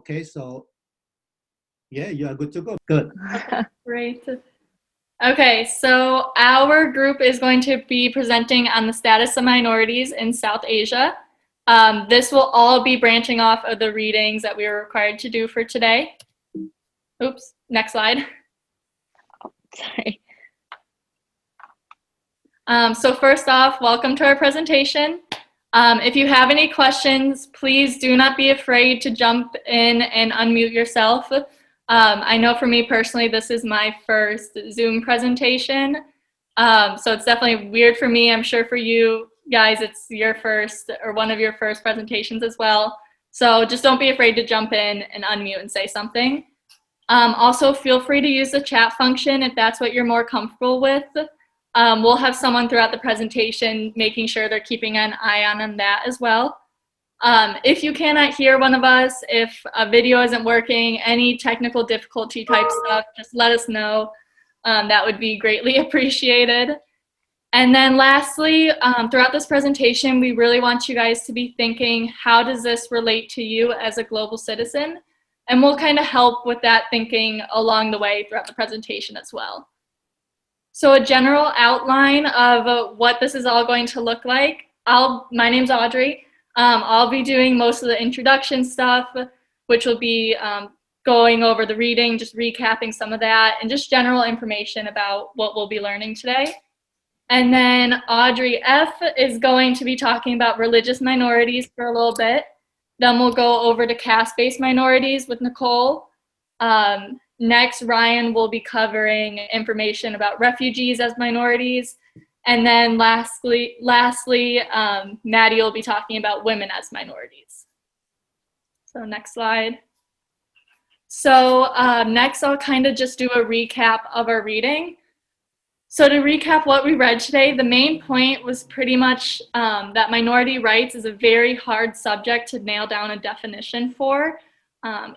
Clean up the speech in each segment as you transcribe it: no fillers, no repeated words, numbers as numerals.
Okay, so yeah, you are good to go. Good. Great. Okay, so our group is going to be presenting on the status of minorities in South Asia. This will all be branching off of the readings that we were required to do for today. Oops, next slide. Sorry. So first off, welcome to our presentation. If you have any questions, please do not be afraid to jump in and unmute yourself. I know for me personally, this is my first Zoom presentation. So it's definitely weird for me. I'm sure for you guys, it's your first or one of your first presentations as well. So just don't be afraid to jump in and unmute and say something. Also, feel free to use the chat function if that's what you're more comfortable with. We'll have someone throughout the presentation making sure they're keeping an eye on that as well. If you cannot hear one of us, if a video isn't working, any technical difficulty type stuff, just let us know. That would be greatly appreciated. And then lastly, throughout this presentation, we really want you guys to be thinking, how does this relate to you as a global citizen? And we'll kind of help with that thinking along the way throughout the presentation as well. So a general outline of what this is all going to look like. My name's Audrey. I'll be doing most of the introduction stuff, which will be going over the reading, just recapping some of that, and just general information about what we'll be learning today. And then Audrey F. is going to be talking about religious minorities for a little bit. Then we'll go over to caste-based minorities with Nicole. Next, Ryan will be covering information about refugees as minorities. And then lastly, Maddie will be talking about women as minorities. So next slide. So next, I'll kind of just do a recap of our reading. So to recap what we read today, the main point was pretty much that minority rights is a very hard subject to nail down a definition for.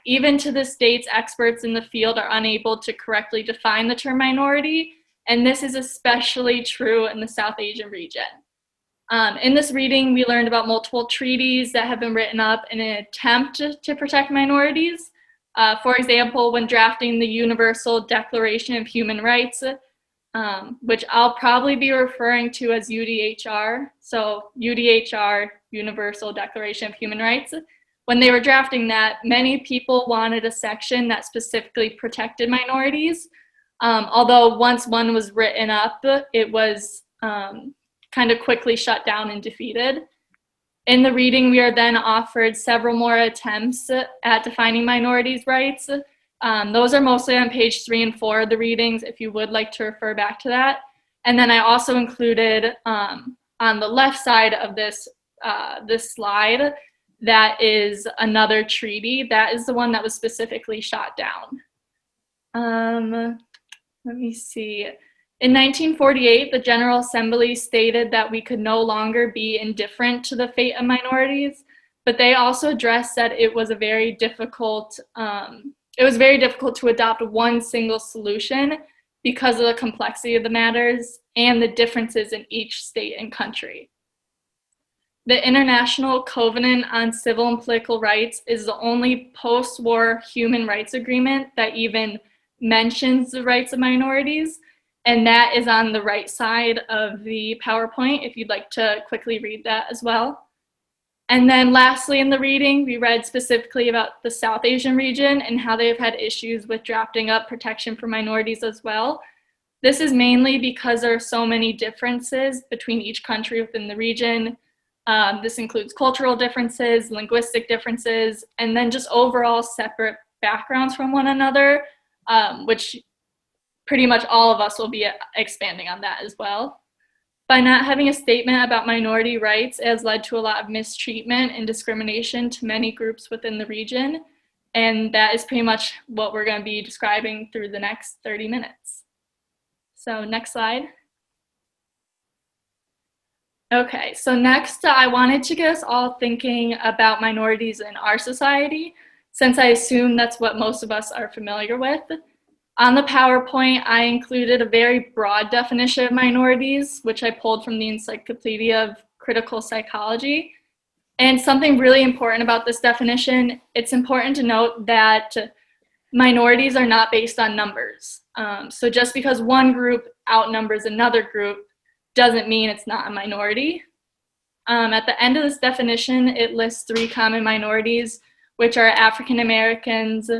Even to this date, experts in the field are unable to correctly define the term minority, and this is especially true in the South Asian region. In this reading, we learned about multiple treaties that have been written up in an attempt to protect minorities. For example, when drafting the Universal Declaration of Human Rights, which I'll probably be referring to as UDHR. So UDHR, Universal Declaration of Human Rights. When they were drafting that, many people wanted a section that specifically protected minorities. Although once one was written up, it was kind of quickly shut down and defeated. In the reading, we are then offered several more attempts at defining minorities' rights. Those are mostly on page 3 and 4 of the readings, if you would like to refer back to that. And then I also included on the left side of this slide, that is another treaty. That is the one that was specifically shot down. Let me see. In 1948, the General Assembly stated that we could no longer be indifferent to the fate of minorities, but they also addressed that it was very difficult to adopt one single solution because of the complexity of the matters and the differences in each state and country. The International Covenant on Civil and Political Rights is the only post-war human rights agreement that even mentions the rights of minorities, and that is on the right side of the PowerPoint if you'd like to quickly read that as well. And then lastly in the reading, we read specifically about the South Asian region and how they've had issues with drafting up protection for minorities as well. This is mainly because there are so many differences between each country within the region. This includes cultural differences, linguistic differences, and then just overall separate backgrounds from one another, which pretty much all of us will be expanding on that as well. By not having a statement about minority rights, it has led to a lot of mistreatment and discrimination to many groups within the region, and that is pretty much what we're going to be describing through the next 30 minutes. So next slide. Okay, so next I wanted to get us all thinking about minorities in our society, since I assume that's what most of us are familiar with. On the PowerPoint, I included a very broad definition of minorities, which I pulled from the Encyclopedia of Critical Psychology. And something really important about this definition, it's important to note that minorities are not based on numbers. So just because one group outnumbers another group doesn't mean it's not a minority. At the end of this definition, it lists 3 common minorities, which are African Americans,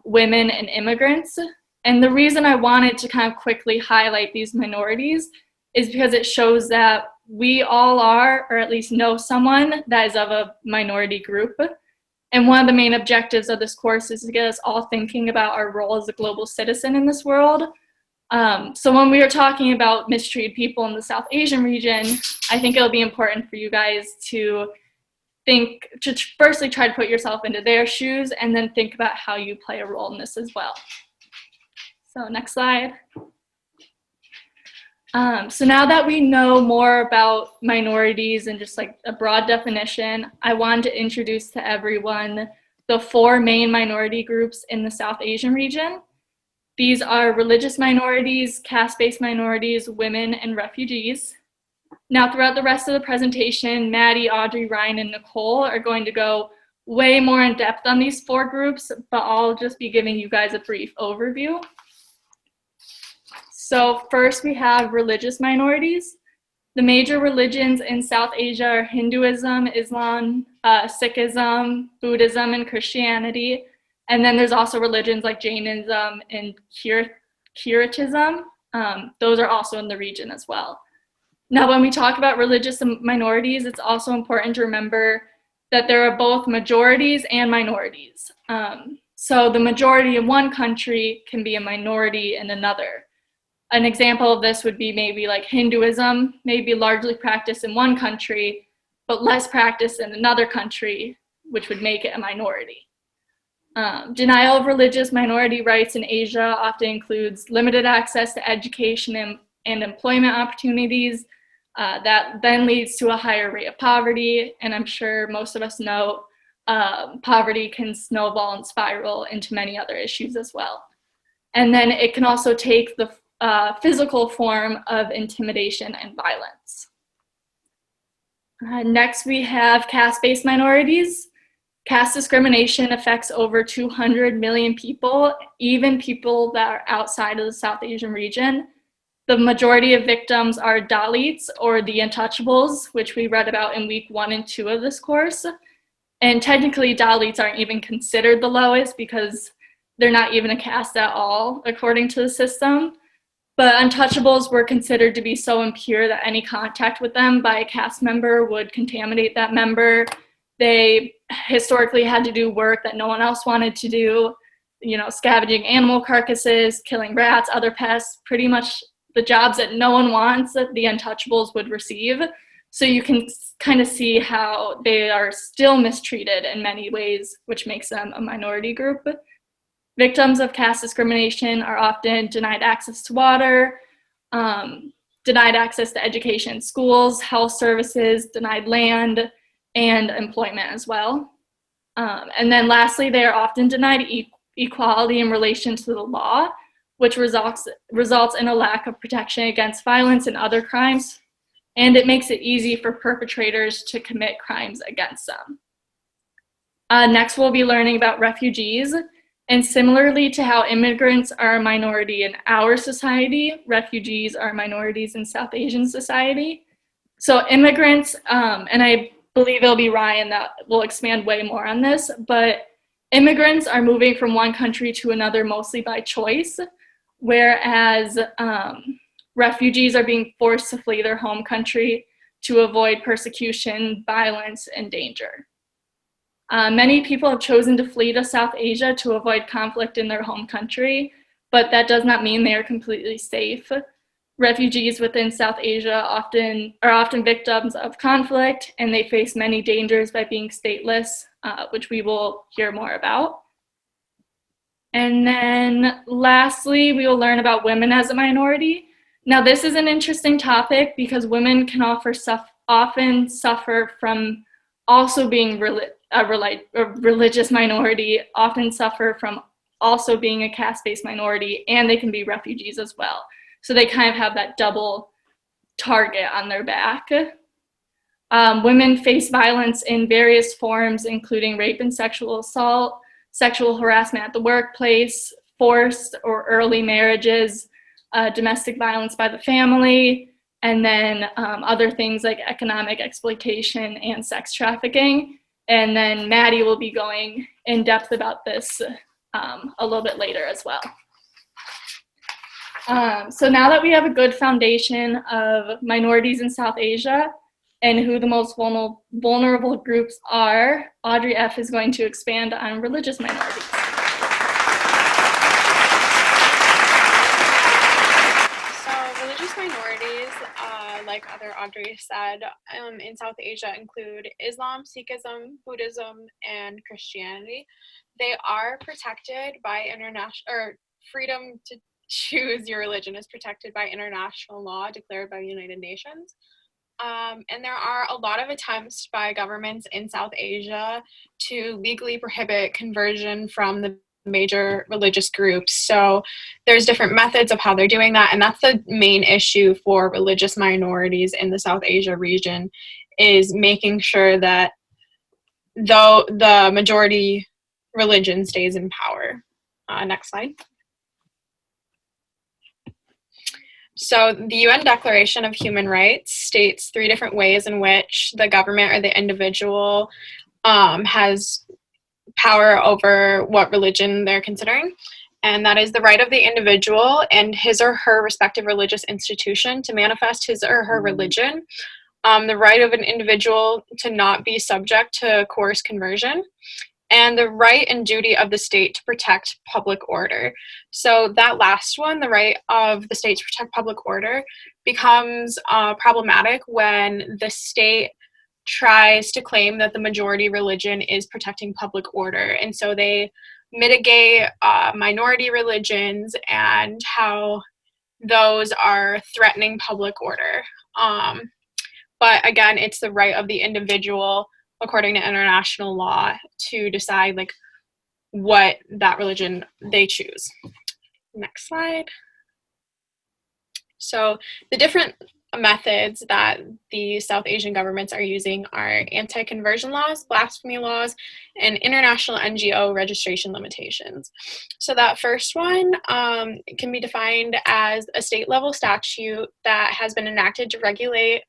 women, and immigrants. And the reason I wanted to kind of quickly highlight these minorities is because it shows that we all are, or at least know someone that is of a minority group. And one of the main objectives of this course is to get us all thinking about our role as a global citizen in this world. So when we are talking about mistreated people in the South Asian region, I think it'll be important for you guys to firstly try to put yourself into their shoes and then think about how you play a role in this as well. So next slide. So now that we know more about minorities and just like a broad definition, I wanted to introduce to everyone the 4 main minority groups in the South Asian region. These are religious minorities, caste-based minorities, women, and refugees. Now, throughout the rest of the presentation, Maddie, Audrey, Ryan, and Nicole are going to go way more in depth on these 4 groups, but I'll just be giving you guys a brief overview. So first we have religious minorities. The major religions in South Asia are Hinduism, Islam, Sikhism, Buddhism, and Christianity. And then there's also religions like Jainism and Kiritanism. Those are also in the region as well. Now, when we talk about religious minorities, it's also important to remember that there are both majorities and minorities. So the majority in one country can be a minority in another. An example of this would be maybe like Hinduism, may be largely practiced in one country, but less practiced in another country, which would make it a minority. Denial of religious minority rights in Asia often includes limited access to education and employment opportunities. That then leads to a higher rate of poverty, and I'm sure most of us know poverty can snowball and spiral into many other issues as well. And then it can also take the physical form of intimidation and violence. Next, we have caste-based minorities. Caste discrimination affects over 200 million people, even people that are outside of the South Asian region. The majority of victims are Dalits, or the Untouchables, which we read about in week 1 and 2 of this course. And technically, Dalits aren't even considered the lowest because they're not even a caste at all, according to the system. But Untouchables were considered to be so impure that any contact with them by a caste member would contaminate that member. They historically had to do work that no one else wanted to do, scavenging animal carcasses, killing rats, other pests, pretty much the jobs that no one wants that the Untouchables would receive. So you can kind of see how they are still mistreated in many ways, which makes them a minority group. Victims of caste discrimination are often denied access to water, denied access to education, schools, health services, denied land, and employment as well. And then lastly, they are often denied equality in relation to the law, which results in a lack of protection against violence and other crimes, and it makes it easy for perpetrators to commit crimes against them. Next, we'll be learning about refugees. And similarly to how immigrants are a minority in our society, refugees are minorities in South Asian society. So immigrants, and I believe it'll be Ryan that will expand way more on this, but immigrants are moving from one country to another mostly by choice, whereas refugees are being forced to flee their home country to avoid persecution, violence, and danger. Many people have chosen to flee to South Asia to avoid conflict in their home country, but that does not mean they are completely safe. Refugees within South Asia are often victims of conflict, and they face many dangers by being stateless, which we will hear more about. And then lastly, we will learn about women as a minority. Now, this is an interesting topic because women can often suffer from also being a religious minority, often suffer from also being a caste-based minority, and they can be refugees as well. So they kind of have that double target on their back. Women face violence in various forms, including rape and sexual assault, sexual harassment at the workplace, forced or early marriages, domestic violence by the family, and then other things like economic exploitation and sex trafficking. And then Maddie will be going in depth about this a little bit later as well. So now that we have a good foundation of minorities in South Asia and who the most vulnerable groups are, Audrey F. is going to expand on religious minorities. So religious minorities, like other Audrey said, in South Asia include Islam, Sikhism, Buddhism, and Christianity. They are protected by freedom to choose your religion is protected by international law declared by the United Nations. And there are a lot of attempts by governments in South Asia to legally prohibit conversion from the major religious groups. So there's different methods of how they're doing that, and that's the main issue for religious minorities in the South Asia region, is making sure that though the majority religion stays in power. Next slide. So the UN Declaration of Human Rights states 3 different ways in which the government or the individual has power over what religion they're considering. And that is the right of the individual and his or her respective religious institution to manifest his or her religion, the right of an individual to not be subject to coerced conversion, and the right and duty of the state to protect public order. So that last one, the right of the state to protect public order, becomes problematic when the state tries to claim that the majority religion is protecting public order. And so they mitigate minority religions and how those are threatening public order. But again, it's the right of the individual, according to international law, to decide like what that religion they choose. Next slide. So the different methods that the South Asian governments are using are anti-conversion laws, blasphemy laws, and international NGO registration limitations. So that first one can be defined as a state-level statute that has been enacted to regulate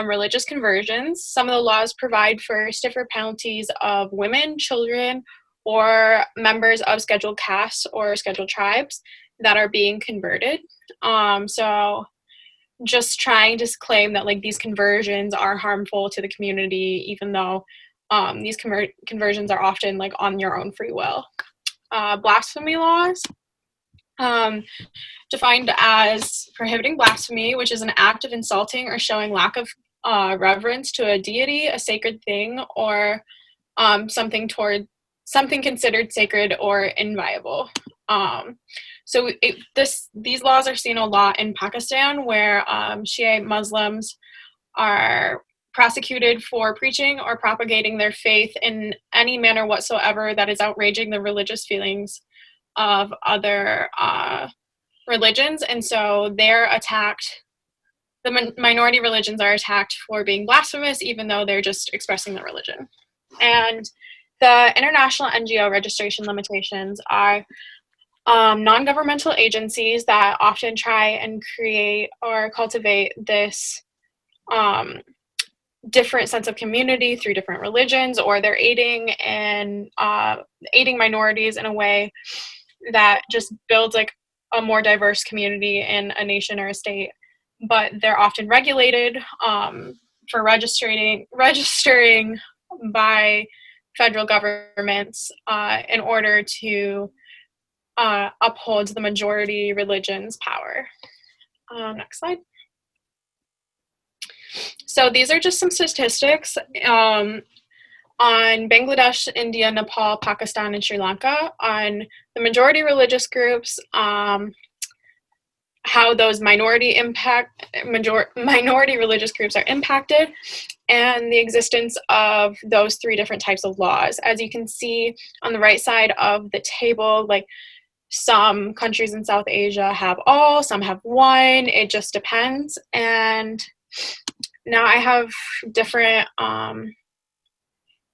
religious conversions. Some of the laws provide for stiffer penalties of women, children, or members of scheduled castes or scheduled tribes that are being converted. So just trying to claim that like these conversions are harmful to the community, even though these conversions are often like on your own free will. Blasphemy laws, defined as prohibiting blasphemy, which is an act of insulting or showing lack of reverence to a deity, a sacred thing, or something considered sacred or inviolable. So these laws are seen a lot in Pakistan, where Shia Muslims are prosecuted for preaching or propagating their faith in any manner whatsoever that is outraging the religious feelings of other religions. And so they're attacked, the minority religions are attacked for being blasphemous, even though they're just expressing their religion. And the international NGO registration limitations are non-governmental agencies that often try and create or cultivate this different sense of community through different religions, or they're aiding minorities in a way that just builds like a more diverse community in a nation or a state. But they're often regulated for registering by federal governments in order to upholds the majority religion's power. Next slide. So these are just some statistics on Bangladesh, India, Nepal, Pakistan, and Sri Lanka on the majority religious groups, how those minority religious groups are impacted, and the existence of those 3 different types of laws. As you can see on the right side of the table, like some countries in South Asia have all, some have one, it just depends. And now I have different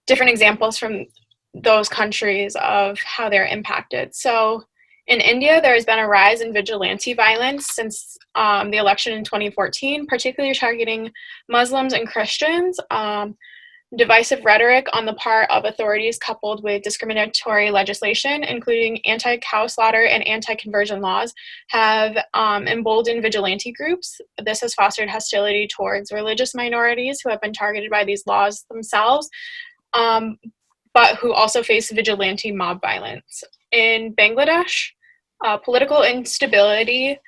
different examples from those countries of how they're impacted. So in India, there has been a rise in vigilante violence since the election in 2014, particularly targeting Muslims and Christians. Divisive rhetoric on the part of authorities coupled with discriminatory legislation, including anti-cow slaughter and anti-conversion laws, have emboldened vigilante groups. This has fostered hostility towards religious minorities who have been targeted by these laws themselves, but who also face vigilante mob violence. In Bangladesh, political instability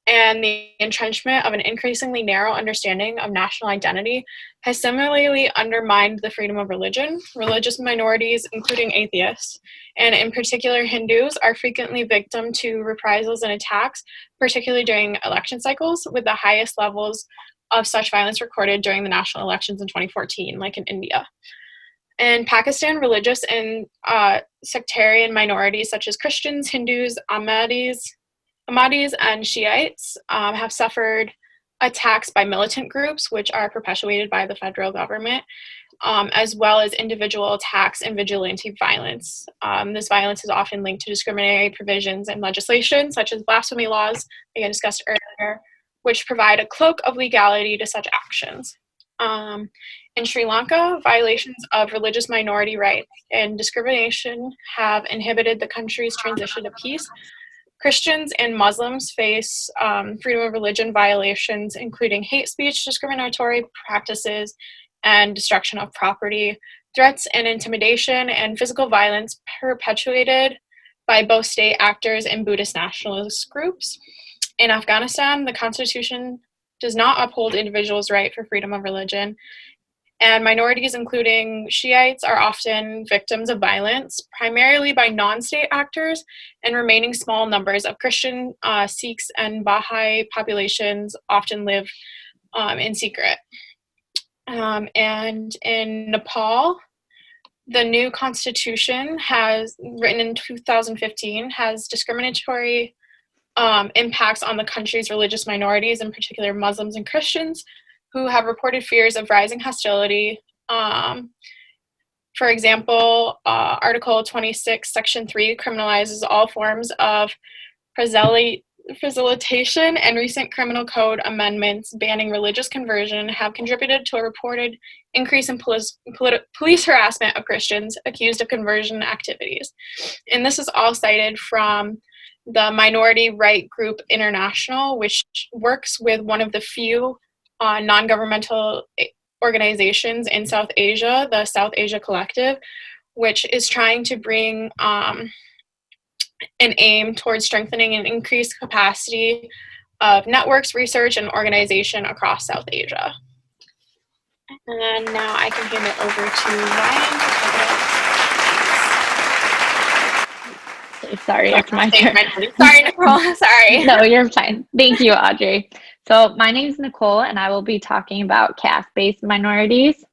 and the entrenchment of an increasingly narrow understanding of national identity has similarly undermined the freedom of religion. Religious minorities, including atheists, and in particular Hindus, are frequently victim to reprisals and attacks, particularly during election cycles, with the highest levels of such violence recorded during the national elections in 2014, like in India. In Pakistan, religious and sectarian minorities such as Christians, Hindus, Ahmadis, and Shiites have suffered attacks by militant groups, which are perpetuated by the federal government, as well as individual attacks and vigilante violence. This violence is often linked to discriminatory provisions in legislation, such as blasphemy laws, like I discussed earlier, which provide a cloak of legality to such actions. In Sri Lanka, violations of religious minority rights and discrimination have inhibited the country's transition to peace. Christians and Muslims face freedom of religion violations, including hate speech, discriminatory practices, and destruction of property, threats and intimidation, and physical violence perpetuated by both state actors and Buddhist nationalist groups. In Afghanistan, the constitution does not uphold individuals' right for freedom of religion, and minorities, including Shiites, are often victims of violence, primarily by non-state actors, and remaining small numbers of Christian, Sikhs, and Baha'i populations often live in secret. And in Nepal, the new constitution written in 2015, has discriminatory impacts on the country's religious minorities, in particular Muslims and Christians, who have reported fears of rising hostility. For example, Article 26, Section 3 criminalizes all forms of proselytization, and recent criminal code amendments banning religious conversion have contributed to a reported increase in police harassment of Christians accused of conversion activities. And this is all cited from the minority right group International, which works with one of the few non-governmental organizations in South Asia, the South Asia Collective, which is trying to bring an aim towards strengthening and increased capacity of networks, research, and organization across South Asia. And now I can hand it over to Ryan to talk about. Sorry, it's my turn. Sorry, Nicole. Sorry. No, you're fine. Thank you, Audrey. So my name is Nicole, and I will be talking about caste-based minorities.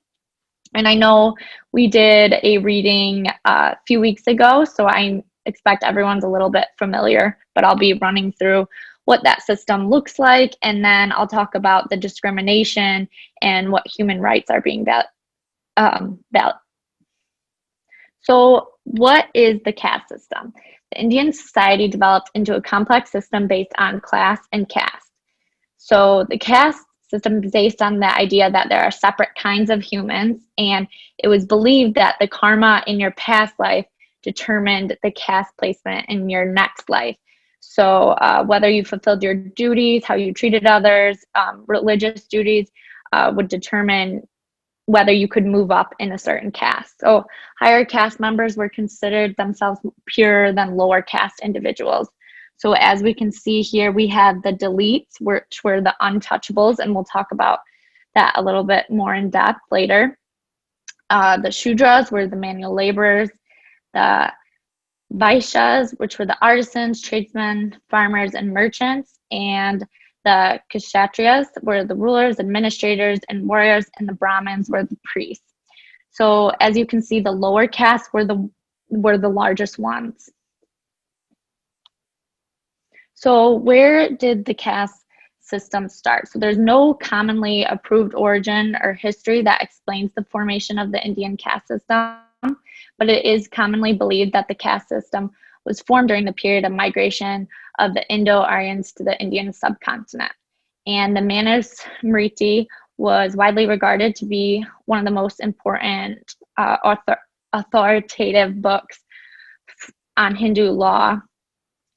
And I know we did a reading a few weeks ago, so I expect everyone's a little bit familiar, but I'll be running through what that system looks like, and then I'll talk about the discrimination and what human rights are being valid. So what is the caste system? The Indian society developed into a complex system based on class and caste. So the caste system is based on the idea that there are separate kinds of humans, and it was believed that the karma in your past life determined the caste placement in your next life. So whether you fulfilled your duties, how you treated others, religious duties would determine whether you could move up in a certain caste. So higher caste members were considered themselves purer than lower caste individuals. So as we can see here, we have the deletes, which were the untouchables, and we'll talk about that a little bit more in depth later. The Shudras were the manual laborers, the Vaishyas, which were the artisans, tradesmen, farmers, and merchants, and the Kshatriyas were the rulers, administrators, and warriors, and the Brahmins were the priests. So as you can see, the lower castes were the largest ones. So where did the caste system start. So there's no commonly approved origin or history that explains the formation of the Indian caste system, but it is commonly believed that the caste system was formed during the period of migration of the Indo-Aryans to the Indian subcontinent. And the Manusmriti was widely regarded to be one of the most important authoritative books on Hindu law.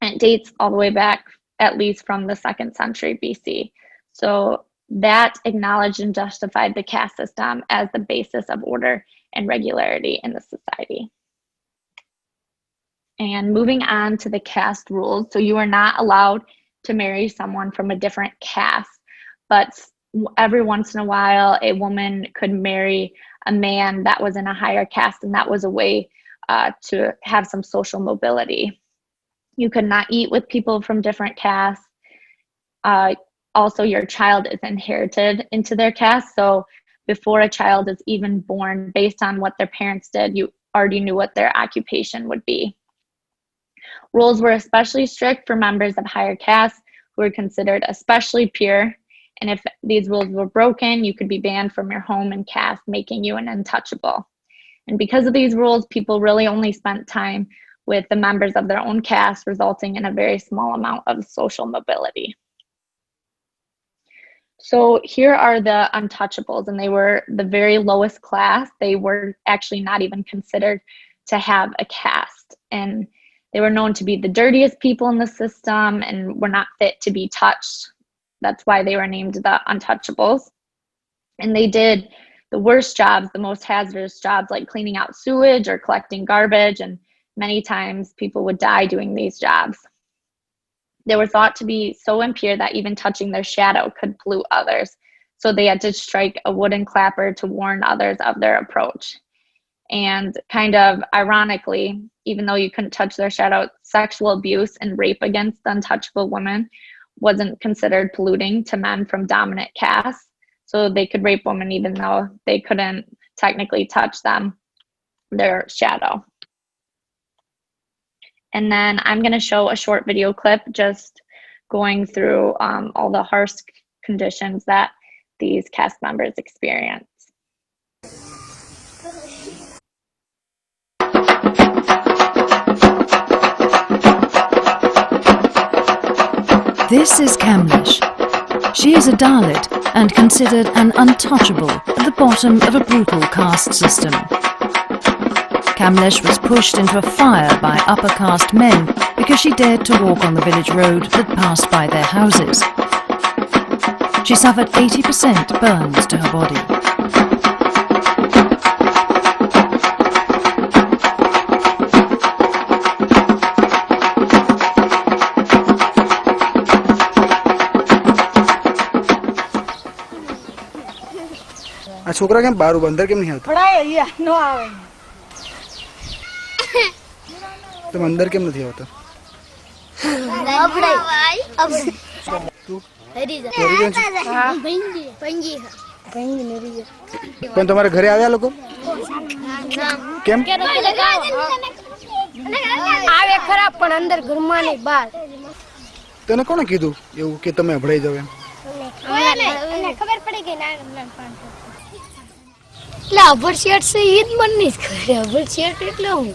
And it dates all the way back at least from the 2nd century BC. So that acknowledged and justified the caste system as the basis of order and regularity in the society. And moving on to the caste rules. So you are not allowed to marry someone from a different caste, but every once in a while, a woman could marry a man that was in a higher caste, and that was a way to have some social mobility. You could not eat with people from different castes. Also, your child is inherited into their caste. So before a child is even born, based on what their parents did, you already knew what their occupation would be. Rules were especially strict for members of higher castes who were considered especially pure. And if these rules were broken, you could be banned from your home and caste, making you an untouchable. And because of these rules, people really only spent time with the members of their own caste, resulting in a very small amount of social mobility. So here are the untouchables, and they were the very lowest class. They were actually not even considered to have a caste, and they were known to be the dirtiest people in the system and were not fit to be touched. That's why they were named the untouchables. And they did the worst jobs, the most hazardous jobs, like cleaning out sewage or collecting garbage, and many times people would die doing these jobs. They were thought to be so impure that even touching their shadow could pollute others. So they had to strike a wooden clapper to warn others of their approach. And kind of ironically, even though you couldn't touch their shadow, sexual abuse and rape against untouchable women wasn't considered polluting to men from dominant castes. So they could rape women even though they couldn't technically touch them, their shadow. And then I'm going to show a short video clip just going through all the harsh conditions that these caste members experience. This is Kamlesh. She is a Dalit and considered an untouchable at the bottom of a brutal caste system. Kamlesh was pushed into a fire by upper caste men because she dared to walk on the village road that passed by their houses. She suffered 80% burns to her body. આ છોકરા કેમ બારું બંદર કેમ નહીં આવતા નો આવે તમે અંદર કેમ નથી આવતા પણ તમારા ઘરે આવ્યા લોકો કેમ આવે ખરા પણ અંદર ઘરમાં નહીં બહાર તને કોણે કીધું એવું કે તમે અભડાઈ જાવ એમ ખબર પડી ગઈ ના એટલે અભડ શેઠ છે ઈ જ મન નહીં ખબર અભડ શેઠ એટલે હું.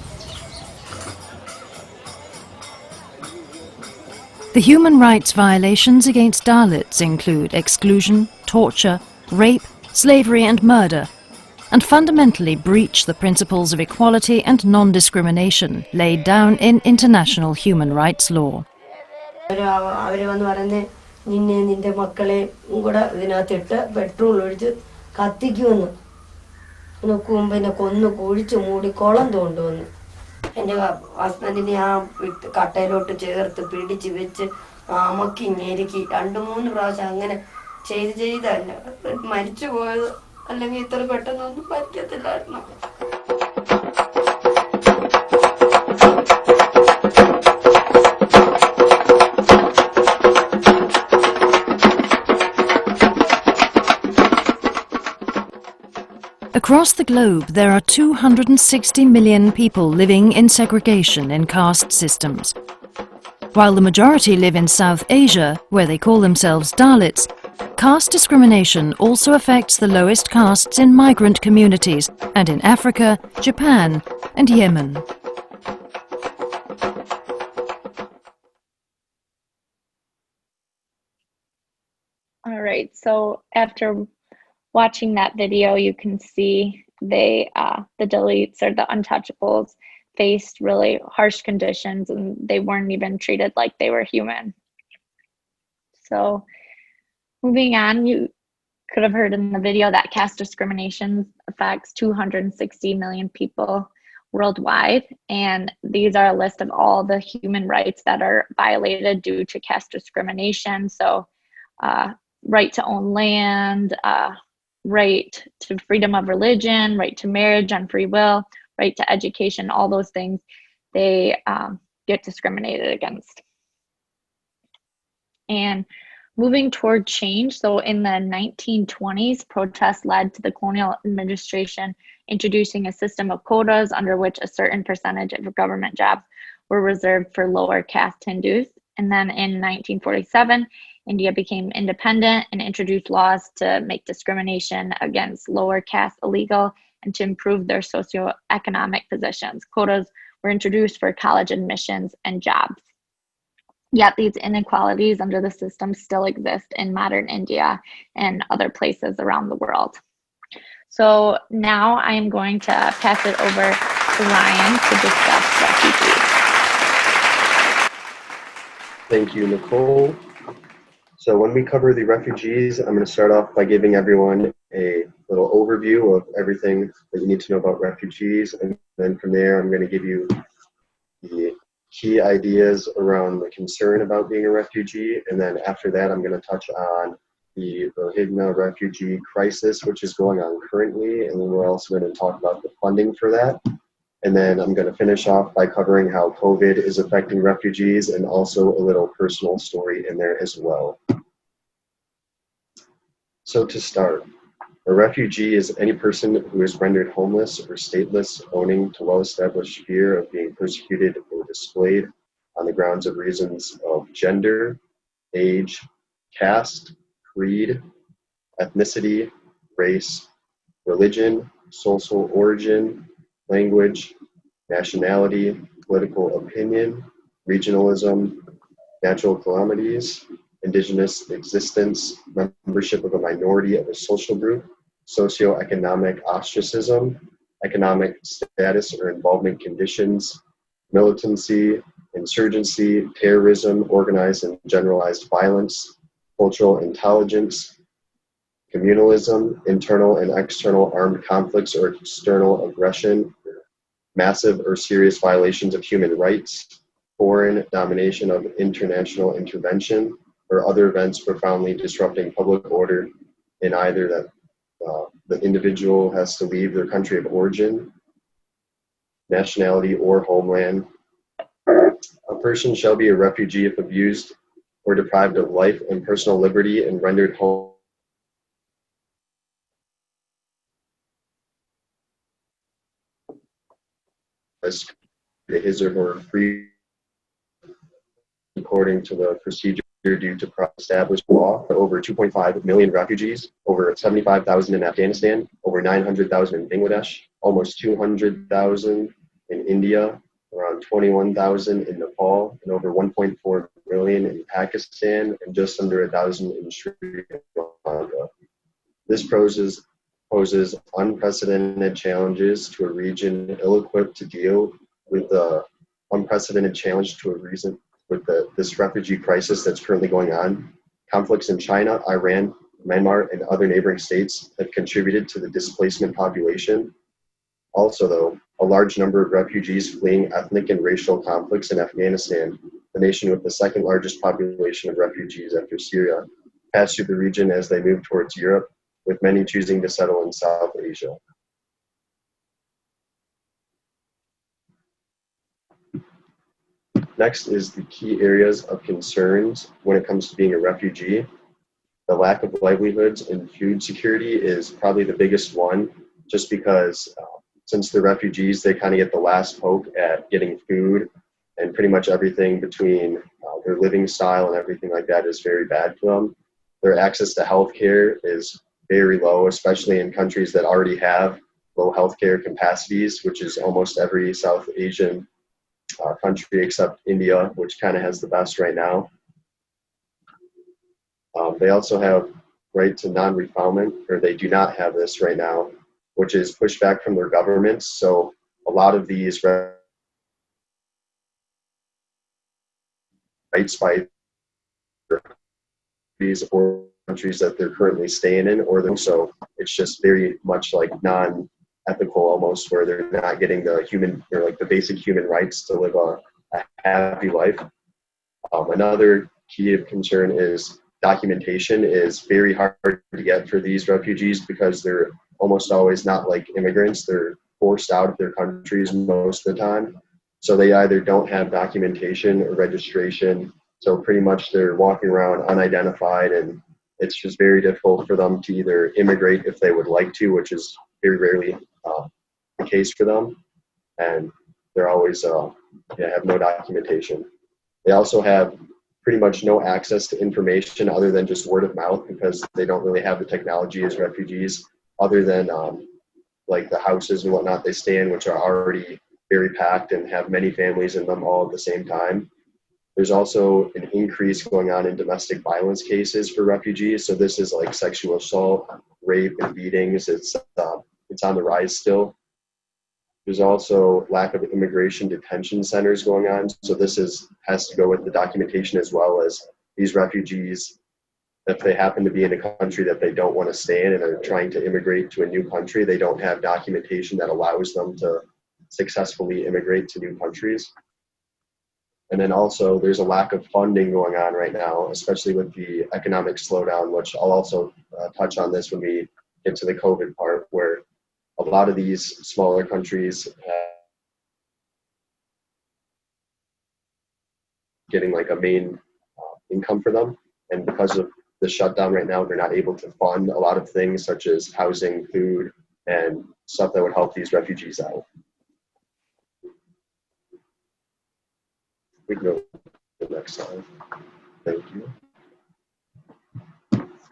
The human rights violations against Dalits include exclusion, torture, rape, slavery and murder, and fundamentally breach the principles of equality and non-discrimination laid down in international human rights law. അവര് വന്ന് പറഞ്ഞ് നിന്നെ നിന്റെ മക്കളെ കൂടെ ഇതിനകത്തിട്ട് പെട്രോൾ ഒഴിച്ച് കത്തിക്കുമെന്ന് നോക്കും പിന്നെ കൊന്നു കുഴിച്ച് മൂടി കുളം തോണ്ടുവന്നു എൻ്റെ ഹസ്ബൻഡിനെ ആ കട്ടയിലോട്ട് ചേർത്ത് പിടിച്ച് വെച്ച് അമക്കി ഞെരുക്കി 2-3 പ്രാവശ്യം അങ്ങനെ ചെയ്തല്ല മരിച്ചു പോയത് അല്ലെങ്കിൽ ഇത്ര പെട്ടെന്നൊന്നും മരിക്കത്തില്ലായിരുന്നു. Across the globe, there are 260 million people living in segregation in caste systems. While the majority live in South Asia, where they call themselves Dalits, caste discrimination also affects the lowest castes in migrant communities and in Africa, Japan, and Yemen. All right, so after watching that video, you can see the Dalits or the Untouchables faced really harsh conditions, and they weren't even treated like they were human. So moving on, you could have heard in the video that caste discrimination affects 260 million people worldwide, and these are a list of all the human rights that are violated due to caste discrimination. So right to own land, right to freedom of religion, right to marriage on free will, right to education, all those things, they get discriminated against. And moving toward change, so in the 1920s, protests led to the colonial administration introducing a system of quotas under which a certain percentage of government jobs were reserved for lower caste Hindus. And then in 1947, India became independent and introduced laws to make discrimination against lower caste illegal and to improve their socioeconomic positions. Quotas were introduced for college admissions and jobs. Yet these inequalities under the system still exist in modern India and other places around the world. So now I am going to pass it over to Ryan to discuss refugees. Thank you, Nicole. So when we cover the refugees, I'm going to start off by giving everyone a little overview of everything that you need to know about refugees. And then from there, I'm going to give you the key ideas around the concern about being a refugee. And then after that, I'm going to touch on the Rohingya refugee crisis, which is going on currently. And then we're also going to talk about the funding for that. And then I'm going to finish off by covering how COVID is affecting refugees and also a little personal story in there as well. So to start, a refugee is any person who is rendered homeless or stateless owing to well-established fear of being persecuted or displayed on the grounds of reasons of gender, age, caste, creed, ethnicity, race, religion, social origin, language, nationality, political opinion, regionalism, natural calamities, indigenous existence, membership of a minority of a social group, socioeconomic ostracism, economic status or involvement conditions, militancy, insurgency, terrorism, organized and generalized violence, cultural intolerance, communalism, internal and external armed conflicts or external aggression, massive or serious violations of human rights, foreign domination of international intervention, or other events profoundly disrupting public order in either that the individual has to leave their country of origin, nationality, or homeland. A person shall be a refugee if abused or deprived of life and personal liberty and rendered homeless his or her free according to the procedure due to established law. Over 2.5 million refugees, over 75,000 in Afghanistan, over 900,000 in Bangladesh, almost 200,000 in India, around 21,000 in Nepal, and over 1.4 million in Pakistan, and just under 1,000 in Sri Lanka. This poses unprecedented challenges to a region ill-equipped to deal with the unprecedented challenge to a reason with this refugee crisis that's currently going on. Conflicts in China, Iran, Myanmar, and other neighboring states have contributed to the displacement population. Also, though, a large number of refugees fleeing ethnic and racial conflicts in Afghanistan, the nation with the second largest population of refugees after Syria, pass through the region as they move towards Europe, with many choosing to settle in South Asia. Next is the key areas of concerns when it comes to being a refugee. The lack of livelihoods and food security is probably the biggest one, just because since they're refugees, they kind of get the last hope at getting food and pretty much everything between their living style and everything like that is very bad for them. Their access to healthcare is very low, especially in countries that already have low healthcare capacities, which is almost every South Asian country except India, which kind of has the best right now. They also have right to non-refoulement, or they do not have this right now, which is pushback from their governments. So a lot of these rights by these or countries that they're currently staying in, or so it's just very much like non-ethical almost, where they're not getting the human or like the basic human rights to live a happy life. Another key of concern is documentation is very hard to get for these refugees because they're almost always not like immigrants. They're forced out of their countries most of the time. So they either don't have documentation or registration. So pretty much they're walking around unidentified, and it's just very difficult for them to either immigrate if they would like to, which is very rarely the case for them. And they're always have no documentation. They also have pretty much no access to information other than just word of mouth because they don't really have the technology as refugees other than like the houses and whatnot they stay in, which are already very packed and have many families in them all at the same time. There's also an increase going on in domestic violence cases for refugees. So this is like sexual assault, rape, and beatings. It's on the rise still. There's also lack of immigration detention centers going on. So this has to go with the documentation as well, as these refugees, if they happen to be in a country that they don't want to stay in and are trying to immigrate to a new country, they don't have documentation that allows them to successfully immigrate to new countries. And then also there's a lack of funding going on right now, especially with the economic slowdown, which I'll also touch on this when we get to the COVID part, where a lot of these smaller countries getting like a main income for them. And because of the shutdown right now, they're not able to fund a lot of things such as housing, food, and stuff that would help these refugees out. We can go to the next slide. Thank you.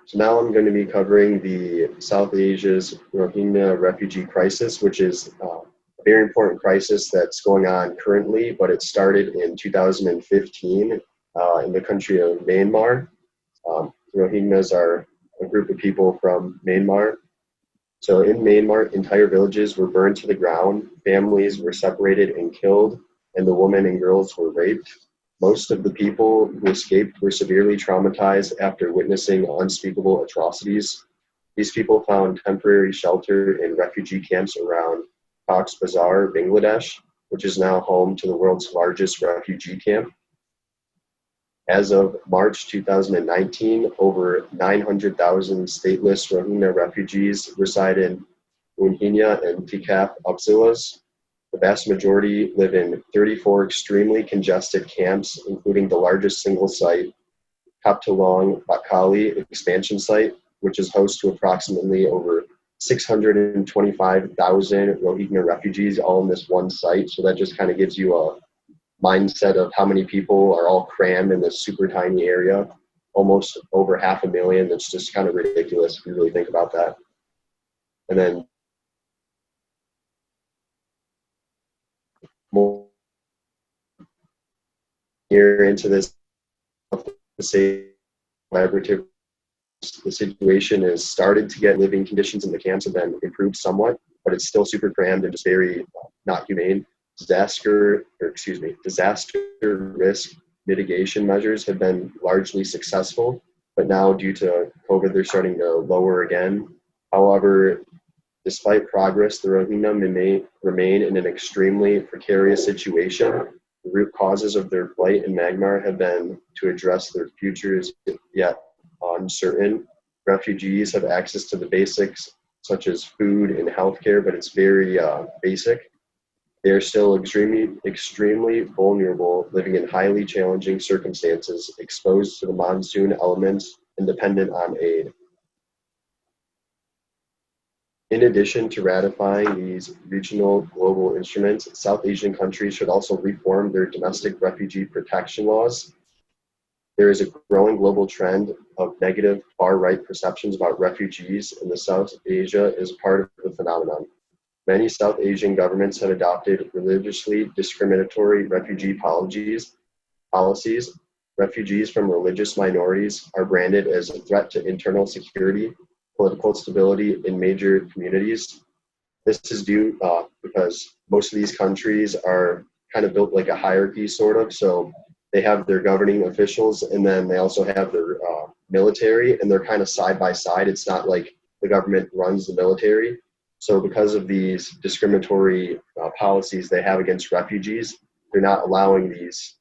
So now I'm going to be covering the South Asia's Rohingya refugee crisis, which is a very important crisis that's going on currently, but it started in 2015 in the country of Myanmar. Rohingyas are a group of people from Myanmar. So in Myanmar, entire villages were burned to the ground, families were separated and killed, and the women and girls were raped. Most of the people who escaped were severely traumatized after witnessing unspeakable atrocities. These people found temporary shelter in refugee camps around Cox's Bazar, Bangladesh, which is now home to the world's largest refugee camp. As of March 2019, over 900,000 stateless Rohingya refugees reside in Rohingya and Tikap upzilas. The vast majority live in 34 extremely congested camps, including the largest single site, Kaptalong Bakali expansion site, which is host to approximately over 625,000 Rohingya refugees all in this one site. So that just kind of gives you a mindset of how many people are all crammed in this super tiny area, almost over 500,000. That's just kind of ridiculous if you really think about that. And then more here into this, collaborative, the situation has started to get living conditions in the camps have been improved somewhat, but it's still super crammed and just very not humane. Disaster risk mitigation measures have been largely successful, but now due to COVID, they're starting to lower again. However, despite progress, the Rohingya may remain in an extremely precarious situation. The root causes of their plight in Myanmar have been to address their futures yet uncertain. Refugees have access to the basics such as food and healthcare, but it's very basic. They are still extremely vulnerable, living in highly challenging circumstances, exposed to the monsoon elements and dependent on aid. In addition to ratifying these regional global instruments, South Asian countries should also reform their domestic refugee protection laws. there is a growing global trend of negative far-right perceptions about refugees, and the South Asia is part of the phenomenon. Many South Asian governments have adopted religiously discriminatory refugee policies. Refugees from religious minorities are branded as a threat to internal security, political stability in major communities. This is due because most of these countries are kind of built like a hierarchy, sort of. So they have their governing officials, and then they also have their military, and they're kind of side by side. It's not like the government runs the military. So because of these discriminatory policies they have against refugees, they're not allowing these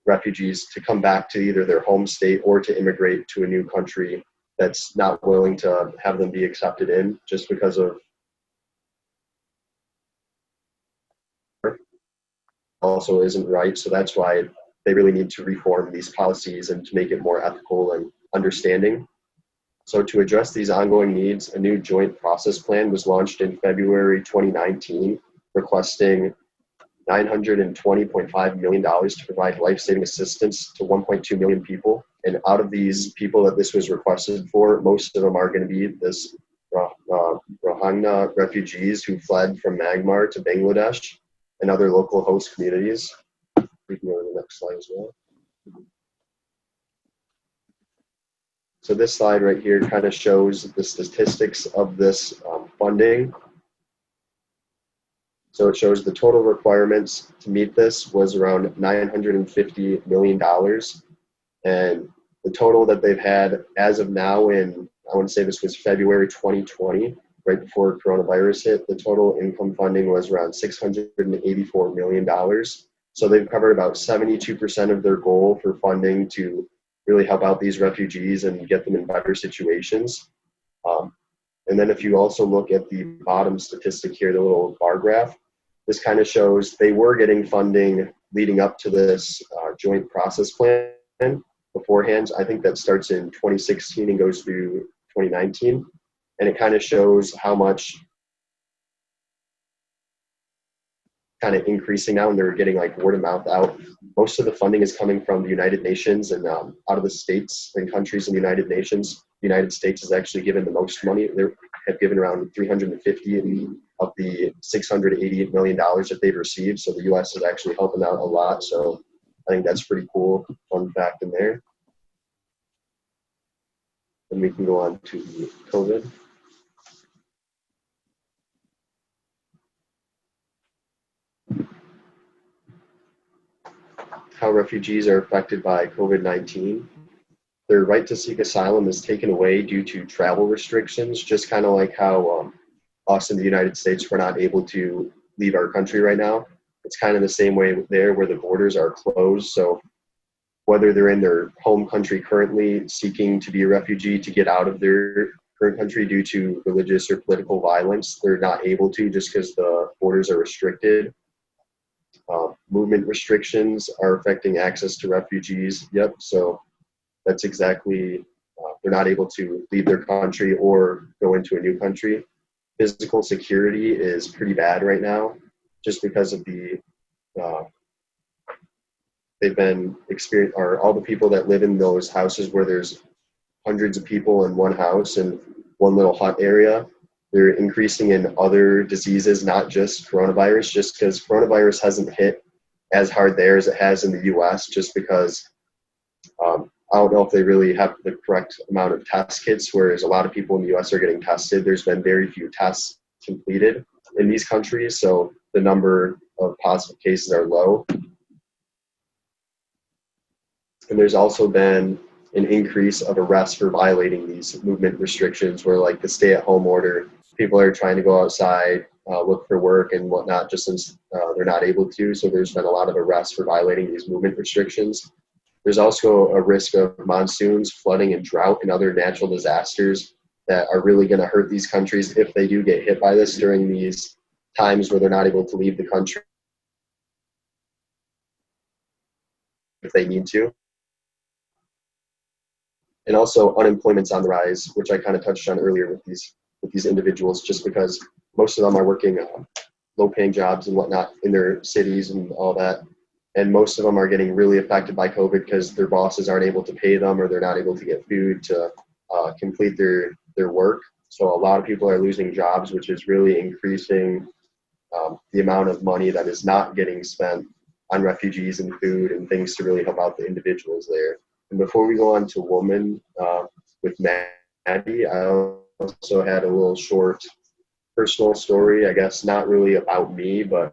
refugees to come back to either their home state or to immigrate to a new country that's not willing to have them be accepted in, just because of also isn't right. So that's why they really need to reform these policies and to make it more ethical and understanding. So to address these ongoing needs, a new joint process plan was launched in February 2019, requesting $920.5 million to provide life-saving assistance to 1.2 million people. And out of these people that this was requested for, most of them are going to be this Rohingya refugees who fled from Myanmar to Bangladesh and other local host communities. We can go to the next slide as well. So this slide right here kind of shows the statistics of this funding. So it shows the total requirements to meet this was around $950 million. And the total that they've had as of now in, I want to say this was February 2020, right before coronavirus hit, the total income funding was around $684 million. So they've covered about 72% of their goal for funding to really help out these refugees and get them in better situations. And then if you also look at the bottom statistic here, the little bar graph, this kind of shows they were getting funding leading up to this joint process plan beforehand. I think that starts in 2016 and goes through 2019. And it kind of shows how much kind of increasing now, and they're getting like word of mouth out. Most of the funding is coming from the United Nations and out of the states and countries in the United Nations. The United States has actually given the most money. They have given around 350 of the $688 million that they've received. So the U.S. is actually helping out a lot. So I think that's pretty cool. Fun fact in there. And we can go on to COVID. How refugees are affected by COVID-19. Their right to seek asylum is taken away due to travel restrictions, just kind of like how us in the United States, we're not able to leave our country right now. It's kind of the same way there where the borders are closed. So whether they're in their home country currently seeking to be a refugee to get out of their current country due to religious or political violence, they're not able to just because the borders are restricted. Movement restrictions are affecting access to refugees. Yep, so that's exactly, they're not able to leave their country or go into a new country. Physical security is pretty bad right now just because of the, they've been all the people that live in those houses where there's hundreds of people in one house and one little hut area. They're increasing in other diseases, not just coronavirus, just because coronavirus hasn't hit as hard there as it has in the US, just because I don't know if they really have the correct amount of test kits, whereas a lot of people in the US are getting tested. There's been very few tests completed in these countries, so the number of positive cases are low. And there's also been an increase of arrests for violating these movement restrictions, where like the stay-at-home order, people are trying to go outside, look for work and whatnot, just since they're not able to. So there's been a lot of arrests for violating these movement restrictions. There's also a risk of monsoons, flooding, and drought and other natural disasters that are really going to hurt these countries if they do get hit by this during these times where they're not able to leave the country if they need to. And also unemployment's on the rise, which I kind of touched on earlier with these individuals, just because most of them are working low-paying jobs and whatnot in their cities and all that. and most of them are getting really affected by COVID because their bosses aren't able to pay them or they're not able to get food to complete their work. So a lot of people are losing jobs, which is really increasing the amount of money that is not getting spent on refugees and food and things to really help out the individuals there. And before we go on to women with Maddie, I also had a little short personal story, I guess not really about me, but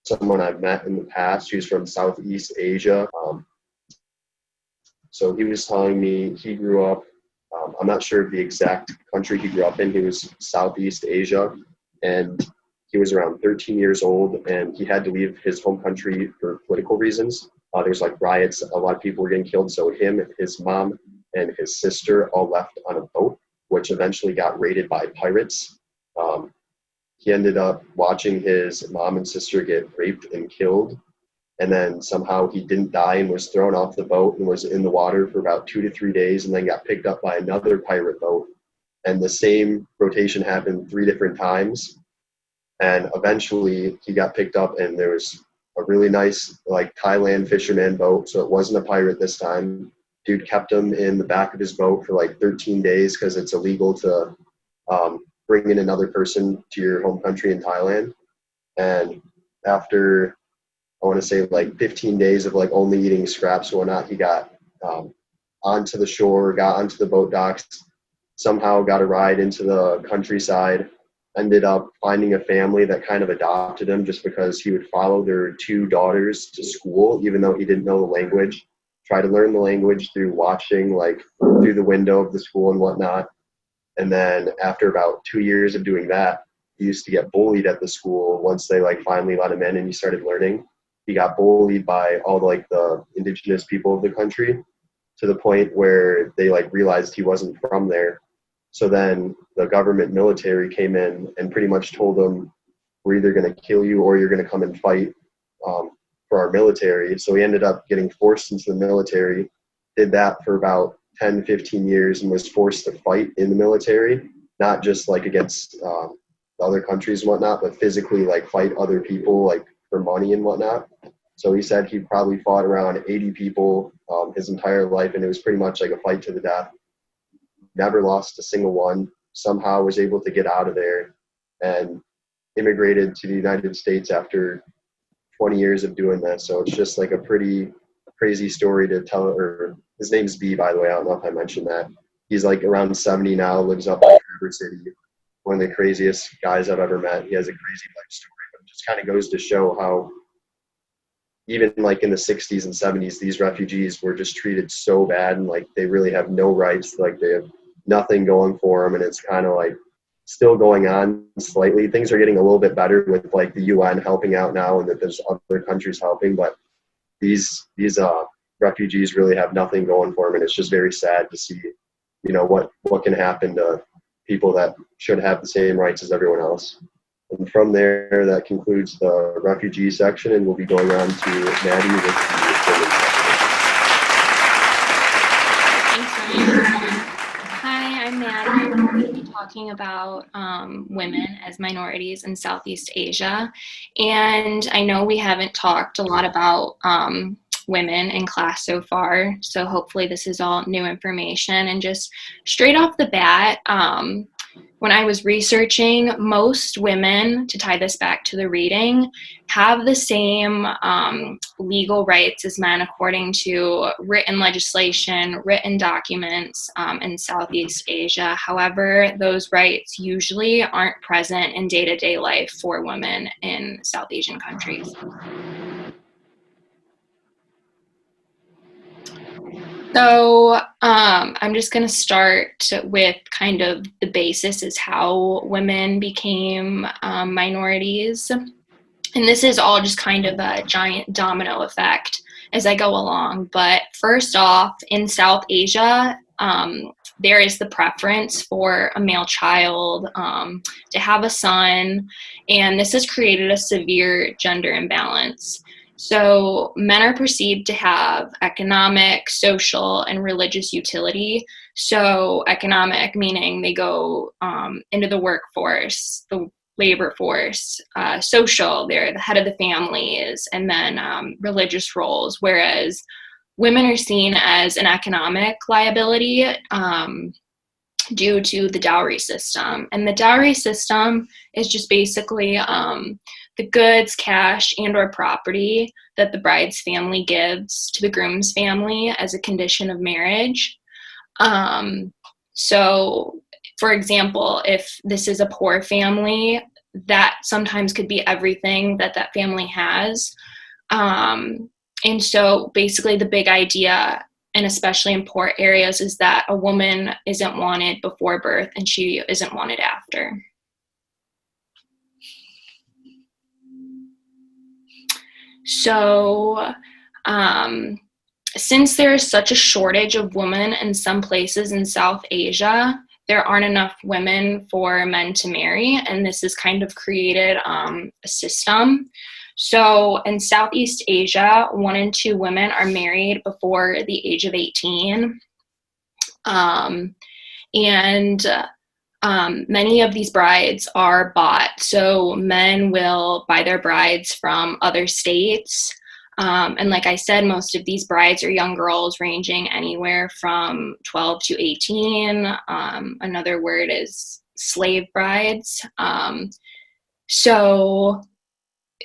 someone I've met in the past who's from Southeast Asia. So he was telling me he grew up, I'm not sure of the exact country he grew up in. He was Southeast Asia, and he was around 13 years old, and he had to leave his home country for political reasons. There was like riots, a lot of people were getting killed. So him, his mom, and his sister all left on a boat, which eventually got raided by pirates. He ended up watching his mom and sister get raped and killed. And then somehow he didn't die and was thrown off the boat and was in the water for about 2 to 3 days and then got picked up by another pirate boat. And the same rotation happened 3 different times. And eventually he got picked up and there was a really nice like Thailand fisherman boat. So it wasn't a pirate this time. Dude kept him in the back of his boat for like 13 days because it's illegal to bring in another person to your home country in Thailand. And after, I want to say like 15 days of like only eating scraps and whatnot, he got onto the shore, got onto the boat docks, somehow got a ride into the countryside, ended up finding a family that kind of adopted him just because he would follow their 2 daughters to school, even though he didn't know the language, try to learn the language through watching like through the window of the school and whatnot. And then after about 2 years of doing that, he used to get bullied at the school. Once they like finally let him in and he started learning, he got bullied by all like the indigenous people of the country to the point where they like realized he wasn't from there. So then the government military came in and pretty much told him, we're either going to kill you or you're going to come and fight for our military. So he ended up getting forced into the military, did that for about 10, 15 years and was forced to fight in the military, not just like against the other countries and whatnot, but physically like fight other people like for money and whatnot. So he said he probably fought around 80 people his entire life, and it was pretty much like a fight to the death. Never lost a single one, somehow was able to get out of there and immigrated to the United States after 20 years of doing this. So it's just like a pretty crazy story to tell. Or his name's B, by the way. I don't know if I mentioned that. He's like around 70 now, lives up in Traverse City. One of the craziest guys I've ever met. He has a crazy life story, but it just kind of goes to show how even like in the 60s and 70s, these refugees were just treated so bad and like they really have no rights. Like they have nothing going for them, and it's kind of like still going on slightly. Things are getting a little bit better with like the UN helping out now and that there's other countries helping, but these refugees really have nothing going for them, and it's just very sad to see, you know, what can happen to people that should have the same rights as everyone else. And from there, that concludes the refugee section, and we'll be going on to Maddie with the women's section. Hi, I'm Maddie. I'm going to be talking about women as minorities in Southeast Asia. And I know we haven't talked a lot about women in class so far, so hopefully this is all new information. And just straight off the bat, when I was researching, most women, to tie this back to the reading, have the same legal rights as men according to written legislation, written documents in Southeast Asia. However, those rights usually aren't present in day-to-day life for women in South Asian countries. So I'm just going to start with kind of the basis is how women became minorities. And this is all just kind of a giant domino effect as I go along. But first off, in South Asia, there is the preference for a male child to have a son. And this has created a severe gender imbalance. So men are perceived to have economic, social, and religious utility. So economic meaning they go into the workforce, the labor force, social, they're the head of the families, and then religious roles, whereas women are seen as an economic liability due to the dowry system. And the dowry system is just basically the goods, cash, and or property that the bride's family gives to the groom's family as a condition of marriage. So, for example, if this is a poor family, that sometimes could be everything that that family has. And so basically the big idea, and especially in poor areas, is that a woman isn't wanted before birth and she isn't wanted after. So since there is such a shortage of women in some places in South Asia, there aren't enough women for men to marry, and this has kind of created a system. So in Southeast Asia, 1 in 2 women are married before the age of 18. Many of these brides are bought. So men will buy their brides from other states. And like I said, most of these brides are young girls ranging anywhere from 12 to 18. Another word is slave brides. So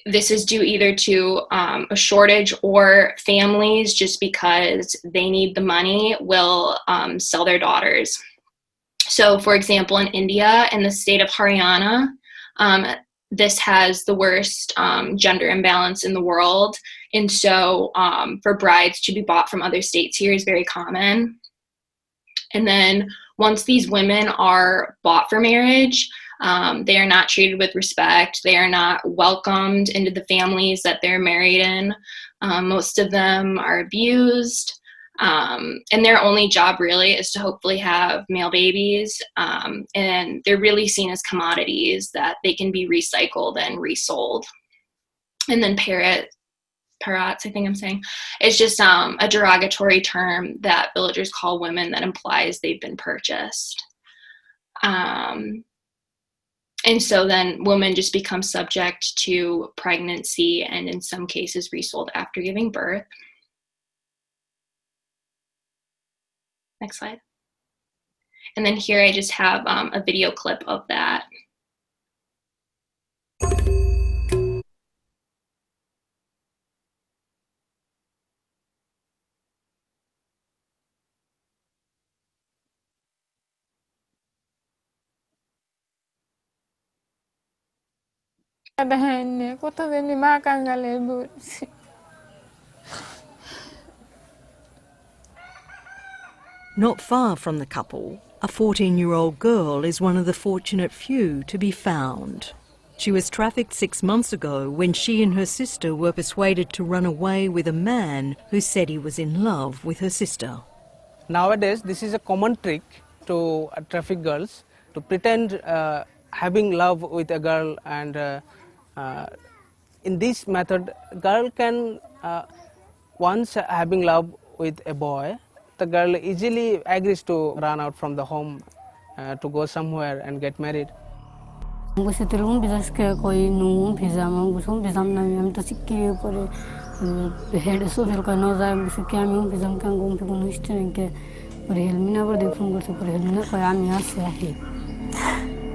this is due either to a shortage, or families, just because they need the money, will sell their daughters. So, for example, in India, in the state of Haryana, this has the worst gender imbalance in the world. And so for brides to be bought from other states here is very common. And then once these women are bought for marriage, they are not treated with respect. They are not welcomed into the families that they're married in. Most of them are abused. And their only job really is to hopefully have male babies. And they're really seen as commodities that they can be recycled and resold. And then parrots, I think I'm saying, is just a derogatory term that villagers call women that implies they've been purchased. And so then women just become subject to pregnancy and in some cases resold after giving birth. Next slide. And then here I just have a video clip of that. Not far from the couple, a 14-year-old girl is one of the fortunate few to be found. She was trafficked 6 months ago when she and her sister were persuaded to run away with a man who said he was in love with her sister. Nowadays, this is a common trick to traffic girls, to pretend having love with a girl, and in this method, girl can, once having love with a boy, the girl easily agrees to run out from the home to go somewhere and get married.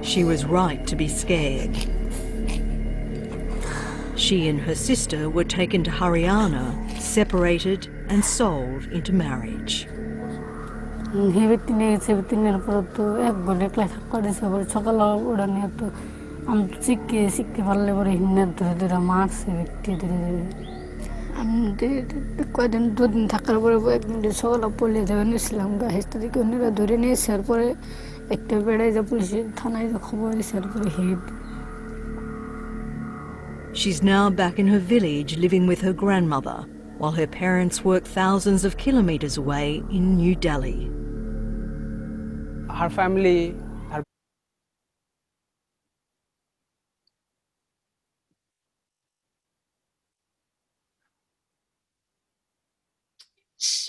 She was right to be scared. She and her sister were taken to Haryana, separated and sold into marriage. She's now back in her village living with her grandmother, while her parents work thousands of kilometres away in New Delhi. Her family,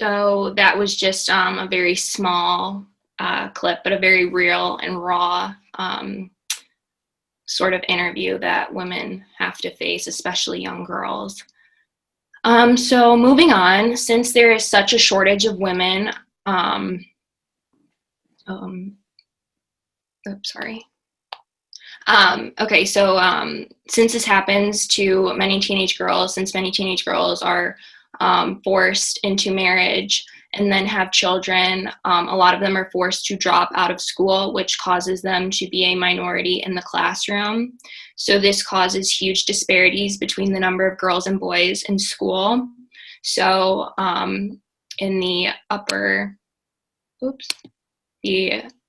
So that was just a very small clip, but a very real and raw sort of interview that women have to face, especially young girls. So moving on, since there is such a shortage of women, okay, so since this happens to many teenage girls, since many teenage girls are forced into marriage and then have children, a lot of them are forced to drop out of school, which causes them to be a minority in the classroom. So this causes huge disparities between the number of girls and boys in school. So in the upper,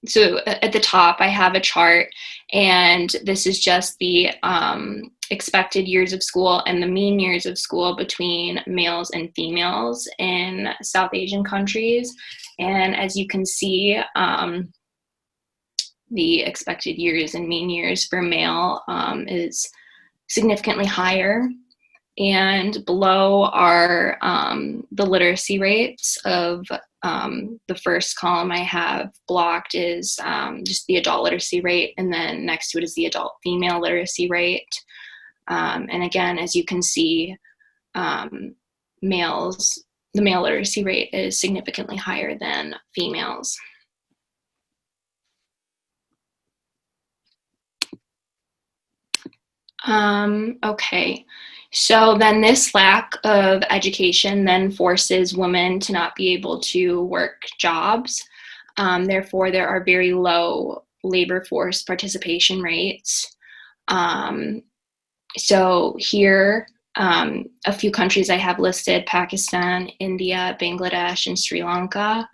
so at the top, I have a chart, and this is just the expected years of school and the mean years of school between males and females in South Asian countries. And as you can see, the expected years and mean years for male is significantly higher. And below are the literacy rates of the first column I have blocked is just the adult literacy rate, and then next to it is the adult female literacy rate. And again, as you can see, the male literacy rate is significantly higher than females. Okay. So then this lack of education then forces women to not be able to work jobs. Therefore, there are very low labor force participation rates. So here, a few countries I have listed: Pakistan, India, Bangladesh, and Sri Lanka.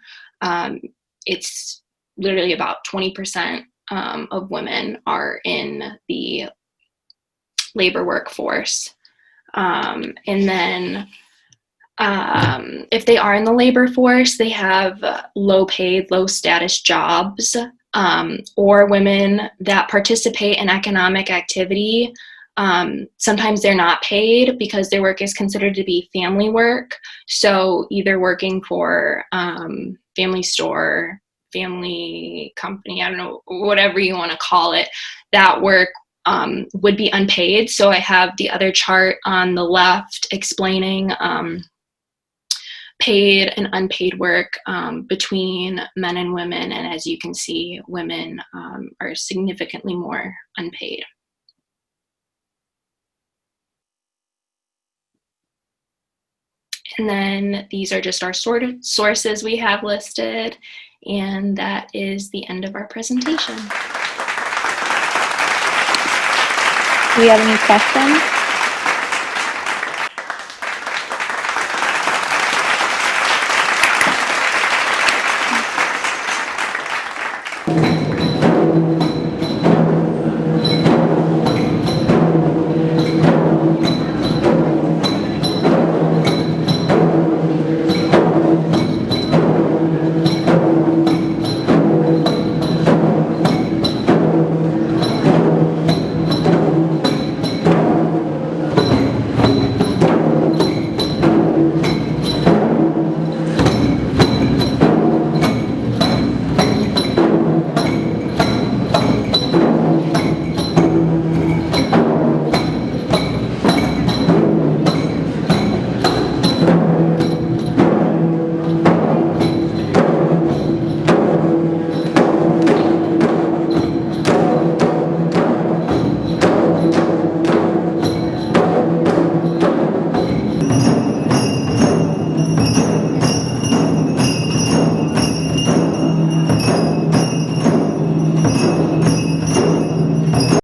It's literally about 20% of women are in the labor workforce. And then if they are in the labor force, they have low paid, low status jobs, or women that participate in economic activity. Sometimes they're not paid because their work is considered to be family work. So either working for family store, family company, I don't know, whatever you want to call it, that work would be unpaid. So I have the other chart on the left explaining paid and unpaid work between men and women. And as you can see, women are significantly more unpaid. And then these are just our sort of sources we have listed. And that is the end of our presentation. Do you have any questions?